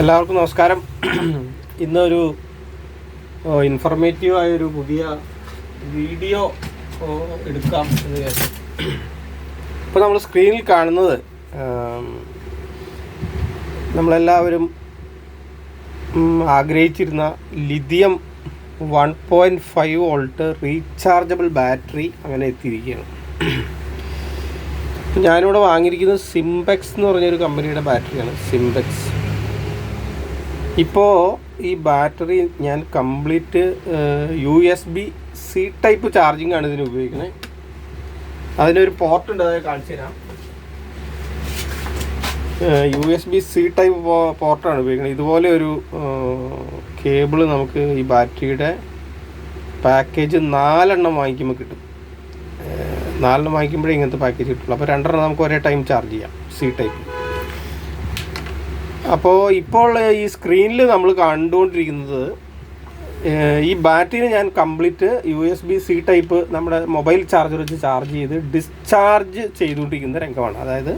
എല്ലാവർക്കും നമസ്കാരം. ഇന്നൊരു ഇൻഫർമേറ്റീവായൊരു പുതിയ വീഡിയോ എടുക്കാം എന്ന് വിചാരിച്ചു. ഇപ്പോൾ നമ്മൾ സ്ക്രീനിൽ കാണുന്നത് നമ്മളെല്ലാവരും ആഗ്രഹിച്ചിരുന്ന ലിഥിയം 1.5 വോൾട്ട് റീചാർജബിൾ ബാറ്ററി അങ്ങനെ എത്തിയിരിക്കുകയാണ്. ഞാനിവിടെ വാങ്ങിയിരിക്കുന്നത് സിംപെക്സ് എന്ന് പറഞ്ഞൊരു കമ്പനിയുടെ ബാറ്ററിയാണ്. സിംപെക്സ്. ഇപ്പോൾ ഈ ബാറ്ററി ഞാൻ കംപ്ലീറ്റ് USB-C ടൈപ്പ് ചാർജിങ് ആണ് ഇതിന് ഉപയോഗിക്കുന്നത്. അതിനൊരു പോർട്ട് ഉണ്ട്, അതായത് കാണിച്ചു തരാം. USB-C ടൈപ്പ് പോർട്ടാണ് ഉപയോഗിക്കുന്നത്. ഇതുപോലെ ഒരു കേബിള് നമുക്ക് ഈ ബാറ്ററിയുടെ പാക്കേജ് 4 എണ്ണം വാങ്ങിക്കുമ്പോൾ കിട്ടും. 4 എണ്ണം വാങ്ങിക്കുമ്പോഴേ ഇങ്ങനത്തെ പാക്കേജ് കിട്ടുള്ളൂ. അപ്പോൾ 2 എണ്ണം നമുക്ക് ഒരേ ടൈം ചാർജ് ചെയ്യാം, C ടൈപ്പ്. ഇപ്പോൾ ഈ സ്ക്രീനിൽ നമ്മൾ കണ്ടുകൊണ്ടിരിക്കുന്നത് ഈ ബാറ്ററിനെ ഞാൻ കംപ്ലീറ്റ് USB-C ടൈപ്പ് നമ്മുടെ മൊബൈൽ ചാർജർ വെച്ച് ചാർജ് ചെയ്ത് ഡിസ്ചാർജ് ചെയ്തുകൊണ്ടിരിക്കുന്ന രംഗമാണ്. അതായത്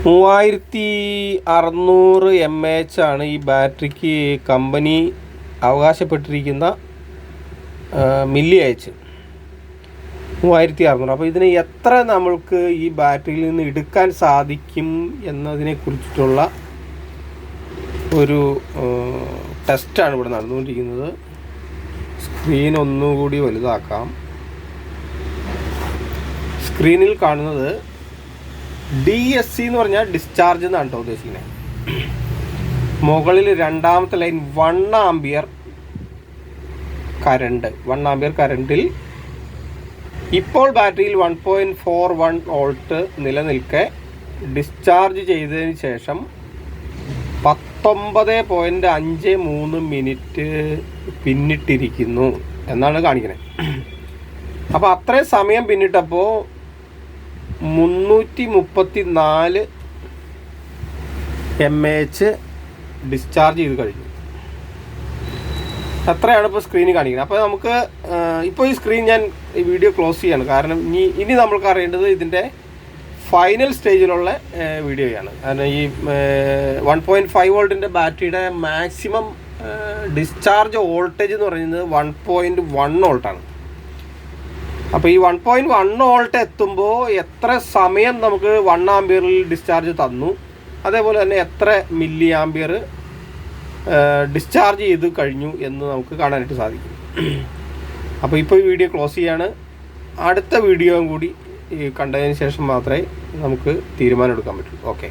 3600 mAh ആണ് ഈ ബാറ്ററിക്ക് കമ്പനി അവകാശപ്പെട്ടിരിക്കുന്ന മില്ലി ആഴ്ച 3600. അപ്പോൾ ഇതിന് എത്ര നമ്മൾക്ക് ഈ ബാറ്ററിയിൽ നിന്ന് എടുക്കാൻ സാധിക്കും എന്നതിനെ കുറിച്ചിട്ടുള്ള ഒരു ടെസ്റ്റാണ് ഇവിടെ നടന്നുകൊണ്ടിരിക്കുന്നത്. സ്ക്രീൻ ഒന്നുകൂടി വലുതാക്കാം. സ്ക്രീനിൽ കാണുന്നത് DSC എന്ന് പറഞ്ഞാൽ ഡിസ്ചാർജ് എന്നാണ് കേട്ടോ ഉദ്ദേശിക്കുന്നത്. മുകളിൽ രണ്ടാമത്തെ ലൈൻ 1 ആംപിയർ കറണ്ടിൽ ഇപ്പോൾ ബാറ്ററിയിൽ 1.41 വോൾട്ട് നിലനിൽക്കെ ഡിസ്ചാർജ് ചെയ്തതിന് ശേഷം 19.53 മിനിറ്റ് പിന്നിട്ടിരിക്കുന്നു എന്നാണ് കാണിക്കുന്നത്. അപ്പോൾ അത്രയും സമയം പിന്നിട്ടപ്പോൾ 334 mAh ഡിസ്ചാർജ് ചെയ്ത് കഴിഞ്ഞു. അത്രയാണ് ഇപ്പോൾ സ്ക്രീനിൽ കാണിക്കുന്നത്. അപ്പോൾ നമുക്ക് ഇപ്പോൾ ഈ സ്ക്രീൻ ഞാൻ ഈ വീഡിയോ ക്ലോസ് ചെയ്യാണ്. കാരണം ഇനി നമ്മൾക്ക് അറിയേണ്ടത് ഇതിൻ്റെ ഫൈനൽ സ്റ്റേജിലുള്ള വീഡിയോയാണ്. കാരണം ഈ 1.5 വോൾട്ടിൻ്റെ ബാറ്ററിയുടെ മാക്സിമം ഡിസ്ചാർജ് വോൾട്ടേജ് എന്ന് പറയുന്നത് 1.1 വോൾട്ടാണ്. അപ്പോൾ ഈ 1.1 വോൾട്ട് എത്തുമ്പോൾ എത്ര സമയം നമുക്ക് 1 ആംപിയറിൽ ഡിസ്ചാർജ് തന്നു, അതേപോലെ തന്നെ എത്ര മില്ലി ആംപിയർ ഡിസ്ചാർജ് ചെയ്ത് കഴിഞ്ഞു എന്ന് നമുക്ക് കാണാനായിട്ട് സാധിക്കും. അപ്പോൾ ഇപ്പോൾ ഈ വീഡിയോ ക്ലോസ് ചെയ്യാണ്. അടുത്ത വീഡിയോയും കൂടി കണ്ടതിന് ശേഷം മാത്രമേ നമുക്ക് തീരുമാനം എടുക്കാൻ പറ്റൂ. ഓക്കെ.